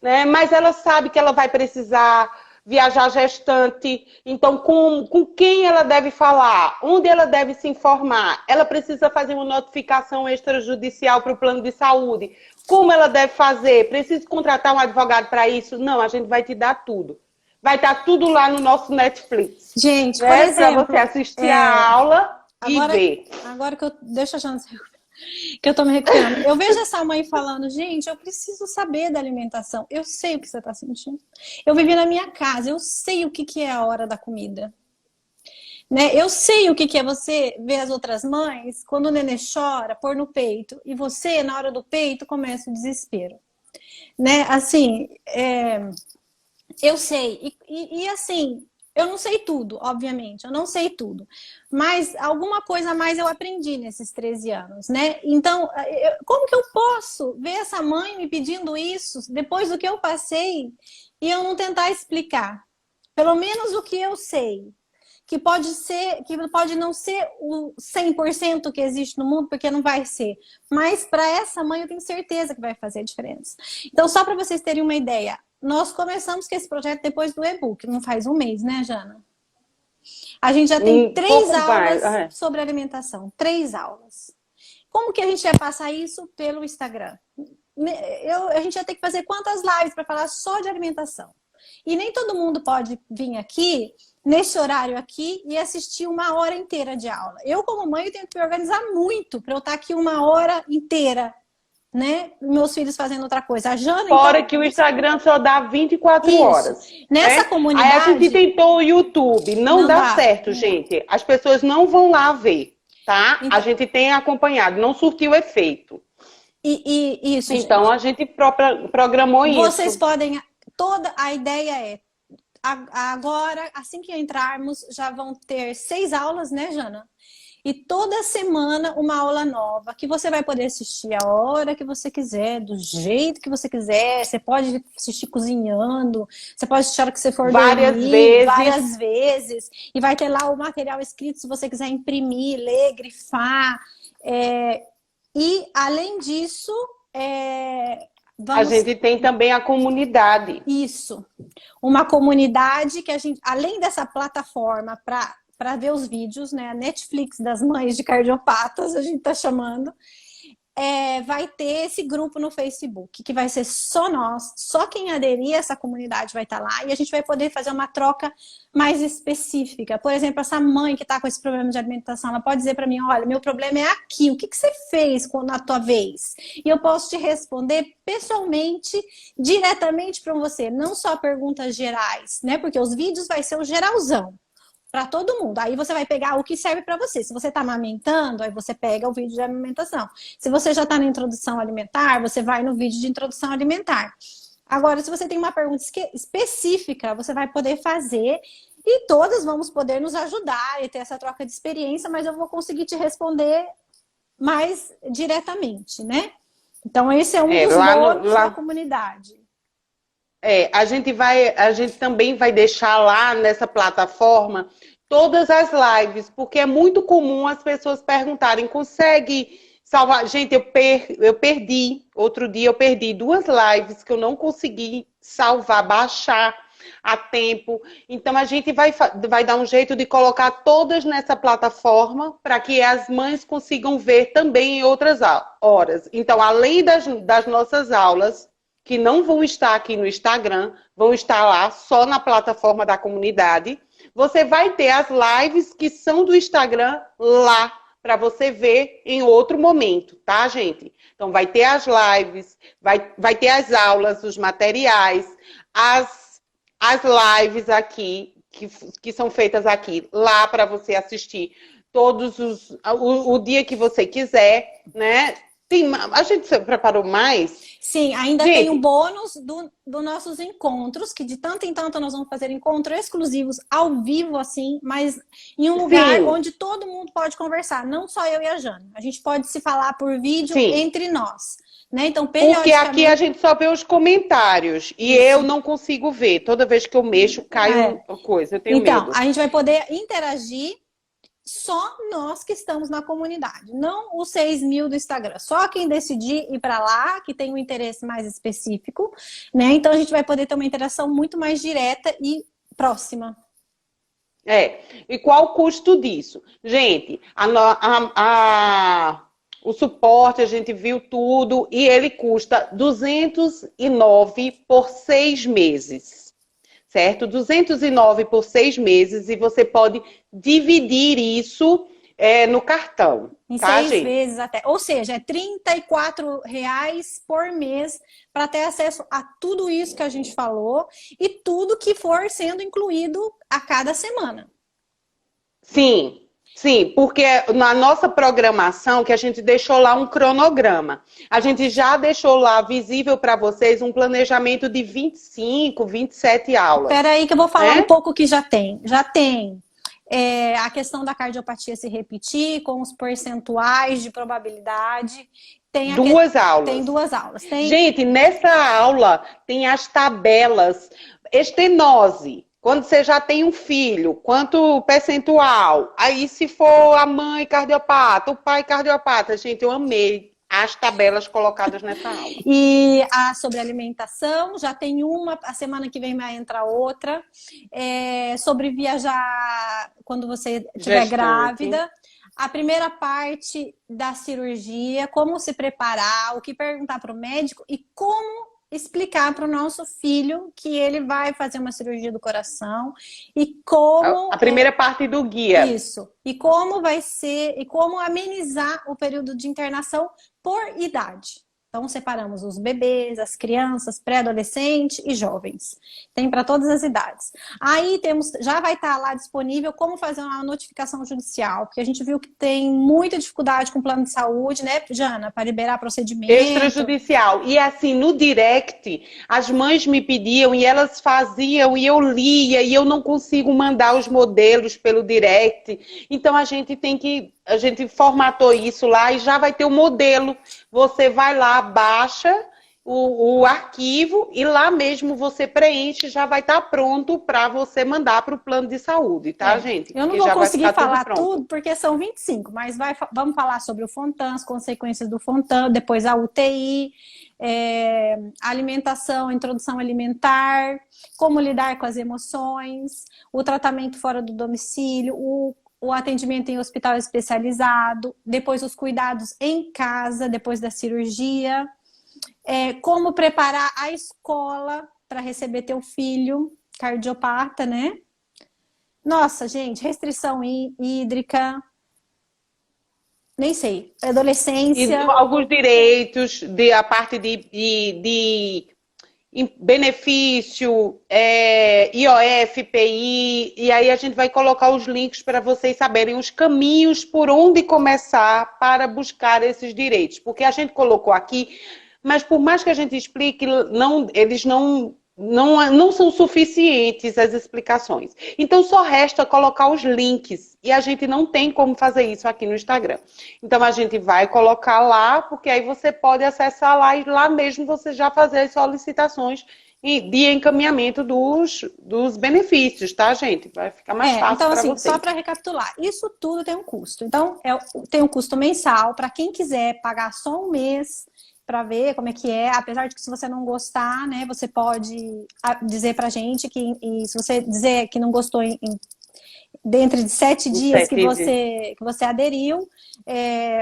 né? Mas ela sabe que ela vai precisar viajar gestante, então com quem ela deve falar, onde ela deve se informar, ela precisa fazer uma notificação extrajudicial para o plano de saúde, como ela deve fazer, precisa contratar um advogado para isso? Não, a gente vai te dar tudo. Vai estar tudo lá no nosso Netflix. Gente, né? por exemplo... Para você assistir a aula e ver. Agora que eu... Deixa a Jana que eu tô me recuperando. Eu vejo essa mãe falando, gente, eu preciso saber da alimentação. Eu sei o que você tá sentindo. Eu vivi na minha casa, eu sei o que é a hora da comida. Né? Eu sei o que é você ver as outras mães, quando o nenê chora, pôr no peito, e você, na hora do peito, começa o desespero. Né? Assim, eu sei. E assim, eu não sei tudo, obviamente, eu não sei tudo. Mas alguma coisa a mais eu aprendi nesses 13 anos, né? Então, como que eu posso ver essa mãe me pedindo isso depois do que eu passei e eu não tentar explicar? Pelo menos o que eu sei. Que pode não ser o 100% que existe no mundo, porque não vai ser. Mas para essa mãe eu tenho certeza que vai fazer a diferença. Então, só para vocês terem uma ideia, nós começamos com esse projeto depois do e-book, não faz um mês, né, Jana? A gente já tem 3 aulas sobre alimentação, 3 aulas. Como que a gente vai passar isso pelo Instagram? A gente vai ter que fazer quantas lives para falar só de alimentação? E nem todo mundo pode vir aqui, nesse horário aqui, e assistir 1 hora inteira de aula. Eu, como mãe, eu tenho que me organizar muito para eu estar aqui 1 hora inteira, né? Meus filhos fazendo outra coisa. A Jana, fora então, que o Instagram só dá 24 horas. Nessa comunidade... Aí a gente tentou o YouTube, não dá certo, gente. As pessoas não vão lá ver, tá? Então, a gente tem acompanhado, não surtiu efeito. Isso, então, gente, a gente programou isso. Vocês podem... Toda a ideia é, agora, assim que entrarmos, já vão ter 6 aulas, né, Jana? E toda semana uma aula nova, que você vai poder assistir a hora que você quiser, do jeito que você quiser. Você pode assistir cozinhando, você pode assistir a hora que você for dormir, várias vezes. E vai ter lá o material escrito, se você quiser imprimir, ler, grifar. E, além disso... A gente tem também a comunidade. Isso. Uma comunidade que a gente, além dessa plataforma para ver os vídeos, né? A Netflix das mães de cardiopatas, a gente tá chamando, vai ter esse grupo no Facebook, que vai ser só nós, só quem aderir a essa comunidade vai estar lá, e a gente vai poder fazer uma troca mais específica. Por exemplo, essa mãe que está com esse problema de alimentação, ela pode dizer para mim, olha, meu problema é aqui, o que você fez na tua vez? E eu posso te responder pessoalmente, diretamente para você, não só perguntas gerais, né? Porque os vídeos vai ser o geralzão. Para todo mundo. Aí você vai pegar o que serve para você. Se você está amamentando, aí você pega o vídeo de amamentação. Se você já está na introdução alimentar, você vai no vídeo de introdução alimentar. Agora, se você tem uma pergunta específica, você vai poder fazer e todas vamos poder nos ajudar e ter essa troca de experiência, mas eu vou conseguir te responder mais diretamente, né? Então, esse é um dos bônus da comunidade. A gente também vai deixar lá nessa plataforma todas as lives, porque é muito comum as pessoas perguntarem, consegue salvar? Gente, eu perdi, outro dia eu perdi 2 lives que eu não consegui salvar, baixar a tempo. Então a gente vai dar um jeito de colocar todas nessa plataforma para que as mães consigam ver também em outras horas. Então, além das nossas aulas, que não vão estar aqui no Instagram, vão estar lá só na plataforma da comunidade. Você vai ter as lives que são do Instagram lá, para você ver em outro momento, tá, gente? Então, vai ter as lives, vai ter as aulas, os materiais, as lives aqui, que são feitas aqui, lá para você assistir o dia que você quiser, né? A gente se preparou mais? Sim, ainda tem um Gente, bônus dos nossos encontros, que de tanto em tanto nós vamos fazer encontros exclusivos ao vivo, assim, mas em um lugar sim, onde todo mundo pode conversar, não só eu e a Jana. A gente pode se falar por vídeo sim. entre nós, né? Então, Porque aqui a periodicamente, gente só vê os comentários e eu isso. não consigo ver. Toda vez que eu mexo, cai É. uma coisa. Eu tenho Então, medo. a gente vai poder interagir só nós que estamos na comunidade, não os 6.000 do Instagram. Só quem decidir ir para lá, que tem um interesse mais específico, né? Então a gente vai poder ter uma interação muito mais direta e próxima. É. E qual o custo disso? Gente, o suporte, a gente viu tudo e ele custa 209 por 6 meses. Certo? 209 por 6 meses e você pode dividir isso no cartão, Em tá, 6 gente? vezes até. Ou seja, é R$ 34 por mês para ter acesso a tudo isso que a gente falou e tudo que for sendo incluído a cada semana. Sim, sim, porque na nossa programação, que a gente deixou lá um cronograma, a gente já deixou lá visível para vocês um planejamento de 25, 27 Espera aulas, aí que eu vou falar um né? pouco que já tem. Já tem a questão da cardiopatia se repetir, com os percentuais de probabilidade. Duas Tem aulas. 2 aulas. Gente, nessa aula tem as tabelas. Estenose, quando você já tem um filho, quanto percentual? Aí, se for a mãe cardiopata, o pai cardiopata. Gente, eu amei as tabelas colocadas nessa aula. E sobre alimentação, já tem uma, a semana que vem vai entrar outra. Sobre viajar quando você estiver Gestante. grávida. A primeira parte da cirurgia, como se preparar, o que perguntar para o médico e como explicar para o nosso filho que ele vai fazer uma cirurgia do coração e como A primeira parte do guia. isso, e como vai ser, e como amenizar o período de internação por idade. Então, separamos os bebês, as crianças, pré-adolescente e jovens. Tem para todas as idades. Aí já vai estar lá disponível como fazer uma notificação judicial, porque a gente viu que tem muita dificuldade com o plano de saúde, né, Jana, para liberar procedimento. Extrajudicial. E assim, no direct, as mães me pediam e elas faziam e eu lia e eu não consigo mandar os modelos pelo direct. Então a gente formatou isso lá e já vai ter o modelo. Você vai lá, baixa o arquivo e lá mesmo você preenche, já vai estar pronto para você mandar para o plano de saúde, tá, gente? Eu não Que vou já vai conseguir ficar falar tudo tudo, porque são 25, mas vamos falar sobre o Fontan, as consequências do Fontan, depois a UTI, a alimentação, a introdução alimentar, como lidar com as emoções, o tratamento fora do domicílio, o atendimento em hospital especializado, depois os cuidados em casa, depois da cirurgia, como preparar a escola para receber teu filho cardiopata, né? Nossa, gente, restrição hídrica, nem sei, E adolescência. alguns direitos, a parte de benefício, IOF, PI, e aí a gente vai colocar os links para vocês saberem os caminhos por onde começar para buscar esses direitos. Porque a gente colocou aqui, mas por mais que a gente explique, eles não são suficientes as explicações. Então só resta colocar os links e a gente não tem como fazer isso aqui no Instagram. Então a gente vai colocar lá, porque aí você pode acessar lá e lá mesmo você já fazer as solicitações de encaminhamento dos benefícios, tá, gente? Vai ficar mais fácil então, para assim, vocês. só para recapitular, isso tudo tem um custo. Então, tem um custo mensal para quem quiser pagar só um mês para ver como é que é, apesar de que se você não gostar, né, você pode dizer pra gente e se você dizer que não gostou dentro de 7 dias que você aderiu,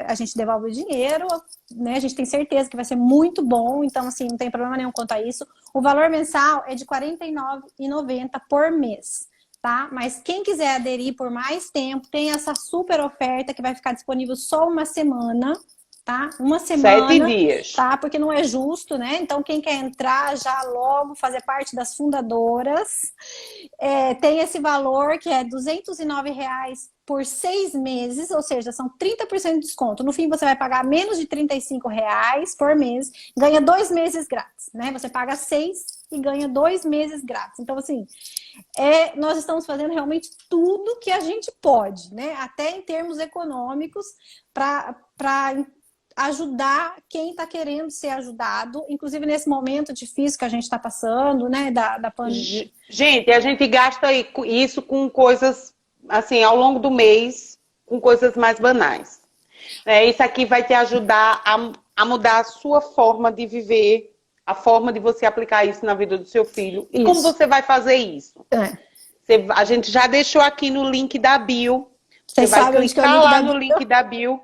a gente devolve o dinheiro, né, a gente tem certeza que vai ser muito bom, então assim, não tem problema nenhum quanto a isso. O valor mensal é de R$ 49,90 por mês. Tá? Mas quem quiser aderir por mais tempo, tem essa super oferta que vai ficar disponível só uma semana, tá? Uma 7 semana, dias. tá? Porque não é justo, né? Então, quem quer entrar já logo, fazer parte das fundadoras, tem esse valor que é R$ 209 por 6 meses, ou seja, são 30% de desconto. No fim, você vai pagar menos de R$ 35 por mês, ganha 2 meses grátis, né? Você paga 6 e ganha 2 meses grátis. Então, assim, nós estamos fazendo realmente tudo que a gente pode, né? Até em termos econômicos, para ajudar quem está querendo ser ajudado, inclusive nesse momento difícil que a gente está passando, né? Da pandemia. Gente, a gente gasta isso com coisas, assim, ao longo do mês, com coisas mais banais. Isso aqui vai te ajudar a mudar a sua forma de viver, a forma de você aplicar isso na vida do seu filho. E como você vai fazer isso? A gente já deixou aqui no link da bio. Você vai clicar lá no link da bio.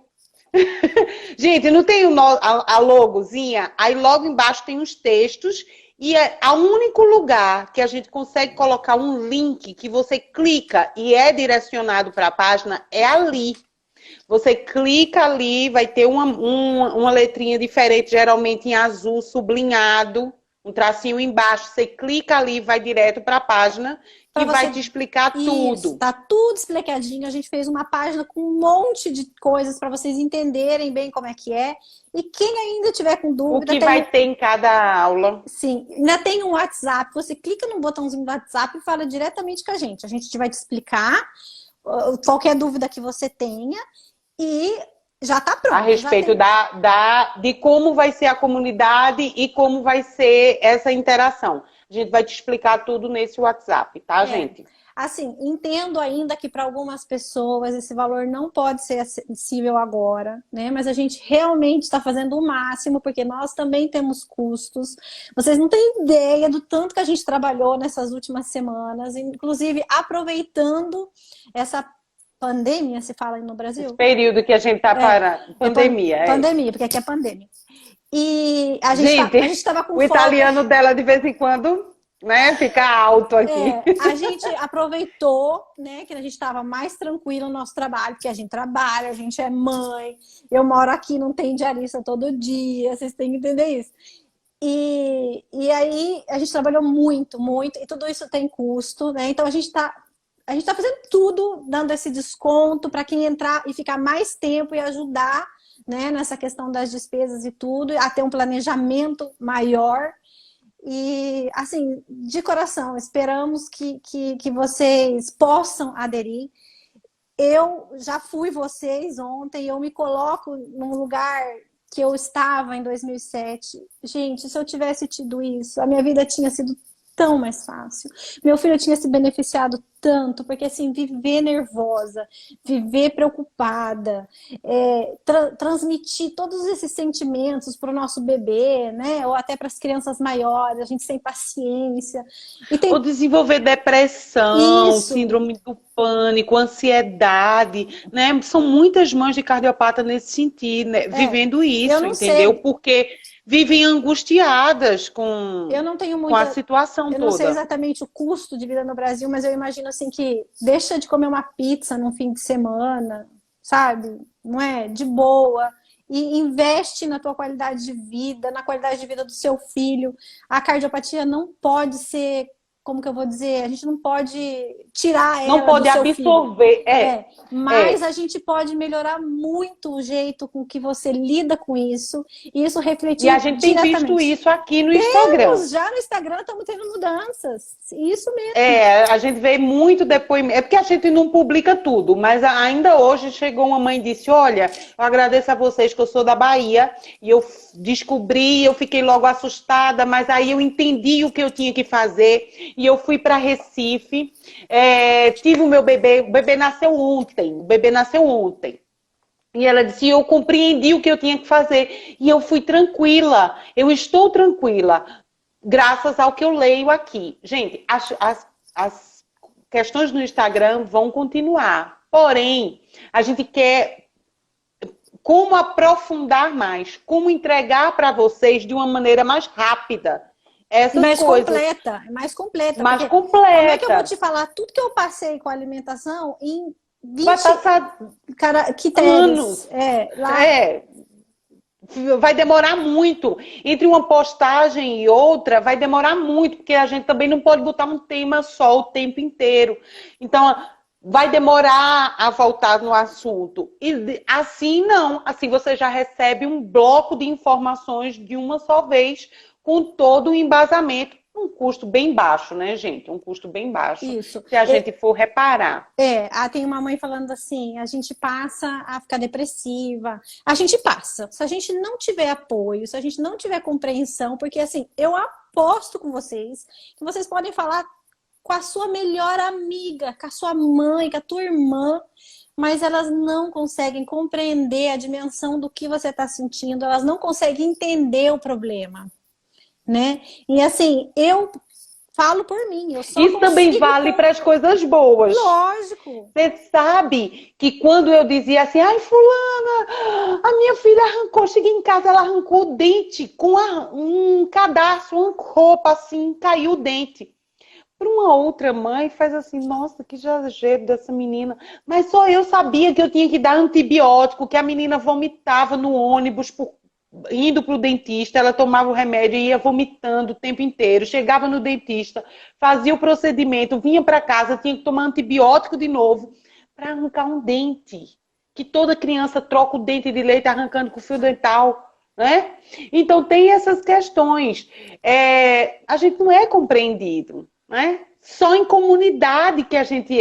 Gente, não tem a logozinha? Aí logo embaixo tem os textos. E é o único lugar que a gente consegue colocar um link que você clica e é direcionado para a página é ali. Você clica ali, vai ter uma letrinha diferente, geralmente em azul, sublinhado, um tracinho embaixo. Você clica ali, vai direto para a página que vai te explicar tudo. Tá tudo explicadinho. A gente fez uma página com um monte de coisas para vocês entenderem bem como é que é. E quem ainda tiver com dúvida... O que vai ter em cada aula. Sim, ainda tem um WhatsApp. Você clica no botãozinho do WhatsApp e fala diretamente com a gente. A gente vai te explicar qualquer dúvida que você tenha e já tá pronto. A respeito de como vai ser a comunidade e como vai ser essa interação. A gente vai te explicar tudo nesse WhatsApp, tá, gente? Assim, entendo ainda que para algumas pessoas esse valor não pode ser acessível agora, né? Mas a gente realmente está fazendo o máximo, porque nós também temos custos. Vocês não têm ideia do tanto que a gente trabalhou nessas últimas semanas, inclusive aproveitando essa pandemia, se fala aí no Brasil? Esse período que a gente tá para pandemia. Pandemia, porque aqui é pandemia. E a gente estava com o italiano dela de vez em quando, né, fica alto aqui. A gente aproveitou, né, que a gente estava mais tranquilo no nosso trabalho, porque a gente trabalha, a gente é mãe, eu moro aqui, não tem diarista todo dia, vocês têm que entender isso. E aí a gente trabalhou muito, muito, e tudo isso tem custo, né? Então a gente tá fazendo tudo, dando esse desconto para quem entrar e ficar mais tempo e ajudar, né, nessa questão das despesas e tudo, a ter um planejamento maior. E, assim, de coração, esperamos que vocês possam aderir. Eu já fui vocês ontem, eu me coloco num lugar que eu estava em 2007. Gente, se eu tivesse tido isso, a minha vida tinha sido tão mais fácil. Meu filho tinha se beneficiado tanto, porque assim, viver nervosa, viver preocupada, transmitir todos esses sentimentos para o nosso bebê, né? Ou até para as crianças maiores, a gente sem paciência. Ou desenvolver depressão, síndrome do pânico, ansiedade, né? São muitas mães de cardiopata nesse sentido, né? Vivendo isso, entendeu? Porque vivem angustiadas com a situação toda. Eu não sei exatamente o custo de vida no Brasil, mas eu imagino assim que deixa de comer uma pizza num fim de semana, sabe? Não é? De boa. E investe na tua qualidade de vida, na qualidade de vida do seu filho. A cardiopatia não pode ser, como que eu vou dizer? A gente não pode tirar ela do seu filho. Não pode absorver. Mas a gente pode melhorar muito o jeito com que você lida com isso. E isso refletir. E a gente tem visto isso aqui no Instagram. Já no Instagram estamos tendo mudanças. Isso mesmo. A gente vê muito depoimento. É porque a gente não publica tudo, mas ainda hoje chegou uma mãe e disse: olha, eu agradeço a vocês que eu sou da Bahia e eu descobri, eu fiquei logo assustada, mas aí eu entendi o que eu tinha que fazer e eu fui para Recife. Tive o meu bebê, o bebê nasceu ontem. E ela disse, eu compreendi o que eu tinha que fazer. E eu fui tranquila, eu estou tranquila, graças ao que eu leio aqui. Gente, as questões no Instagram vão continuar. Porém, a gente quer como aprofundar mais, como entregar para vocês de uma maneira mais rápida. Mais completa. Como é que eu vou te falar tudo que eu passei com a alimentação em 20 vai passar anos? vai demorar muito. Entre uma postagem e outra, vai demorar muito, porque a gente também não pode botar um tema só o tempo inteiro. Então, vai demorar a voltar no assunto. E assim não. Assim você já recebe um bloco de informações de uma só vez, com todo o embasamento. Um custo bem baixo, né, gente? Um custo bem baixo. Isso. Se a gente for reparar. Tem uma mãe falando assim, a gente passa a ficar depressiva. A gente passa. Se a gente não tiver apoio, se a gente não tiver compreensão, porque assim, eu aposto com vocês que vocês podem falar com a sua melhor amiga, com a sua mãe, com a tua irmã, mas elas não conseguem compreender a dimensão do que você está sentindo, elas não conseguem entender o problema, né? E assim, eu falo por mim, eu só Isso também vale para as coisas boas. Lógico. Você sabe que quando eu dizia assim, ai, fulana, a minha filha arrancou, cheguei em casa, ela arrancou o dente com um cadarço, uma roupa assim, caiu o dente. Para uma outra mãe, faz assim, nossa, que exagero dessa menina. Mas só eu sabia que eu tinha que dar antibiótico, que a menina vomitava no ônibus, indo para o dentista, ela tomava o remédio e ia vomitando o tempo inteiro. Chegava no dentista, fazia o procedimento, vinha para casa, tinha que tomar antibiótico de novo para arrancar um dente. Que toda criança troca o dente de leite arrancando com fio dental, né? Então tem essas questões. A gente não é compreendido. Né? Só em comunidade que a gente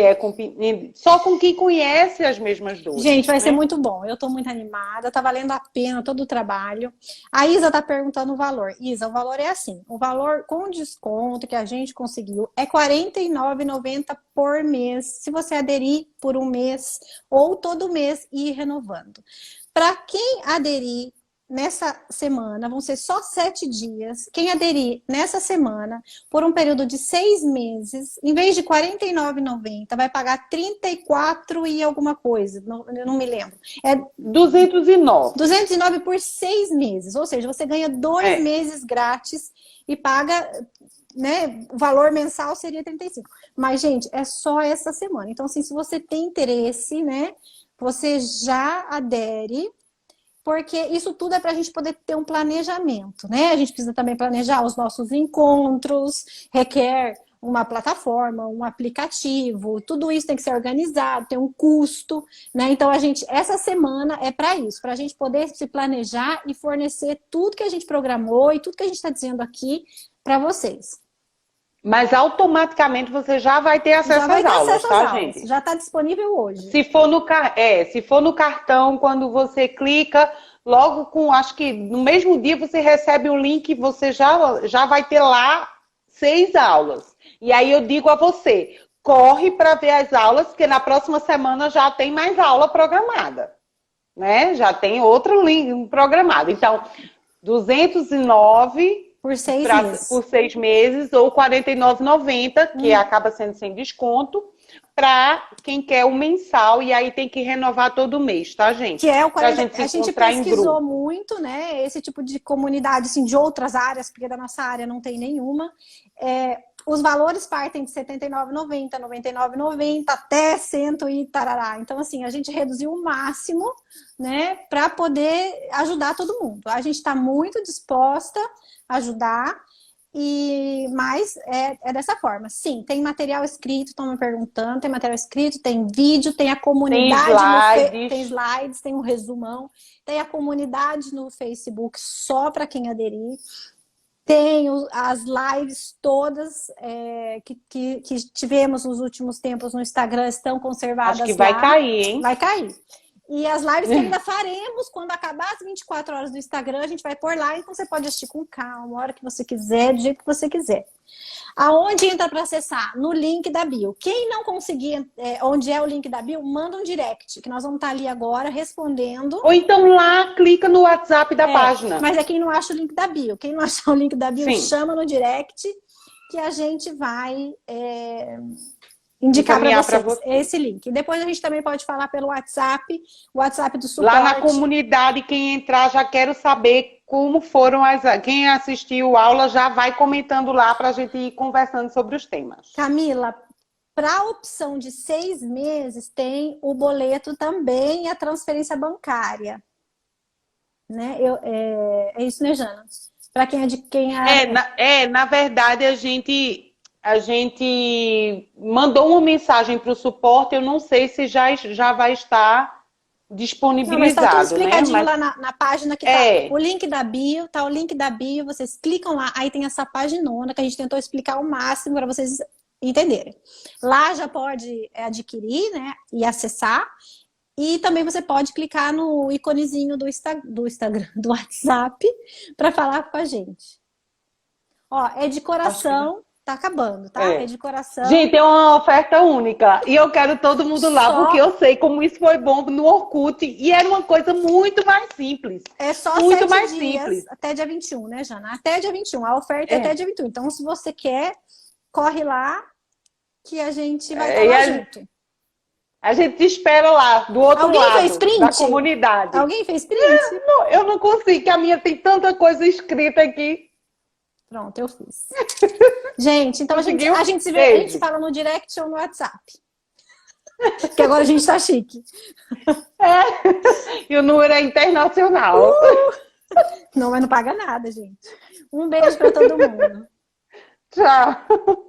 só com quem conhece as mesmas dores. Gente, vai ser muito bom. Eu estou muito animada, tá valendo a pena todo o trabalho. A Isa tá perguntando o valor. Isa, o valor é assim, o valor com desconto que a gente conseguiu é R$ 49,90 por mês, se você aderir por um mês ou todo mês e ir renovando. Para quem aderir nessa semana, vão ser só 7 dias. Quem aderir nessa semana, por um período de 6 meses, em vez de R$ 49,90, vai pagar 34 e alguma coisa, eu não me lembro. É 209. 209 por 6 meses, ou seja, você ganha 2 meses grátis e paga, né, o valor mensal seria 35. Mas, gente, é só essa semana. Então, assim, se você tem interesse, né, você já adere, porque isso tudo é para a gente poder ter um planejamento, né? A gente precisa também planejar os nossos encontros, requer uma plataforma, um aplicativo, tudo isso tem que ser organizado, tem um custo, né? Então, essa semana é para isso, para a gente poder se planejar e fornecer tudo que a gente programou e tudo que a gente está dizendo aqui para vocês. Mas automaticamente você já vai ter acesso às aulas, tá, gente? Já está disponível hoje. Se for no cartão, quando você clica, logo acho que no mesmo dia você recebe o link, você já vai ter lá 6 aulas. E aí eu digo a você, corre para ver as aulas, porque na próxima semana já tem mais aula programada, né? Já tem outro link programado. Então, 209 por 6 meses. Por 6 meses, ou R$ 49,90, que acaba sendo sem desconto, para quem quer o mensal, e aí tem que renovar todo mês, tá, gente? Que é o 40... A gente pesquisou muito, né? Esse tipo de comunidade, assim, de outras áreas, porque da nossa área não tem nenhuma. Os valores partem de R$ 79,90, R$ 99,90 até 100 e tarará. Então, assim, a gente reduziu o máximo, né, para poder ajudar todo mundo. A gente está muito disposta a ajudar, mas é dessa forma. Sim, tem material escrito, estão me perguntando, tem material escrito, tem vídeo, tem a comunidade, tem slides, tem um resumão, tem a comunidade no Facebook só para quem aderir. Tem as lives todas que tivemos nos últimos tempos no Instagram, estão conservadas lá. Acho que vai cair, hein? Vai cair. E as lives que ainda faremos, quando acabar as 24 horas do Instagram, a gente vai pôr lá, então você pode assistir com calma, a hora que você quiser, do jeito que você quiser. Aonde entra para acessar? No link da bio. Quem não conseguir, onde é o link da bio, manda um direct, que nós vamos estar ali agora respondendo. Ou então lá, clica no WhatsApp da página. Mas é quem não acha o link da bio. Quem não achar o link da bio, chama no direct, que a gente vai indicar para vocês esse link. Depois a gente também pode falar pelo WhatsApp, o WhatsApp do suporte. Lá na comunidade, quem entrar, já quero saber como foram quem assistiu a aula, já vai comentando lá para a gente ir conversando sobre os temas. Camila, para a opção de 6 meses, tem o boleto também e a transferência bancária. né? É isso, né, Jana? Para quem é de quem Na verdade, a gente mandou uma mensagem para o suporte, eu não sei se já vai estar Não, mas tá tudo disponibilizado, né? explicadinho lá na página que tá É, o link da bio, tá o link da bio, vocês clicam lá, aí tem essa paginona que a gente tentou explicar ao máximo para vocês entenderem. Lá já pode adquirir, né, e acessar, e também você pode clicar no íconezinho do Instagram, do WhatsApp, para falar com a gente. Ó, é de acho que coração, tá acabando, tá? É é. de coração. Gente, é uma oferta única. E eu quero todo mundo lá, Só porque eu sei como isso foi bom no Orkut. E era uma coisa muito mais simples. É só Muito 7 mais dias, simples. até dia 21, né, Jana? Até dia 21. A oferta é até É. dia 21. Então, se você quer, corre lá que a gente vai estar E lá junto. a gente te espera lá, do outro Alguém fez lado da print? comunidade. Alguém fez print? Não, eu não consigo, que a minha tem tanta coisa escrita aqui. Pronto, eu fiz. Gente, então Conseguiu? a gente se vê, a Beijo. gente fala no direct ou no WhatsApp. Porque agora a gente tá chique. E o número é internacional. Não, mas não paga nada, gente. Um beijo para todo mundo. Tchau.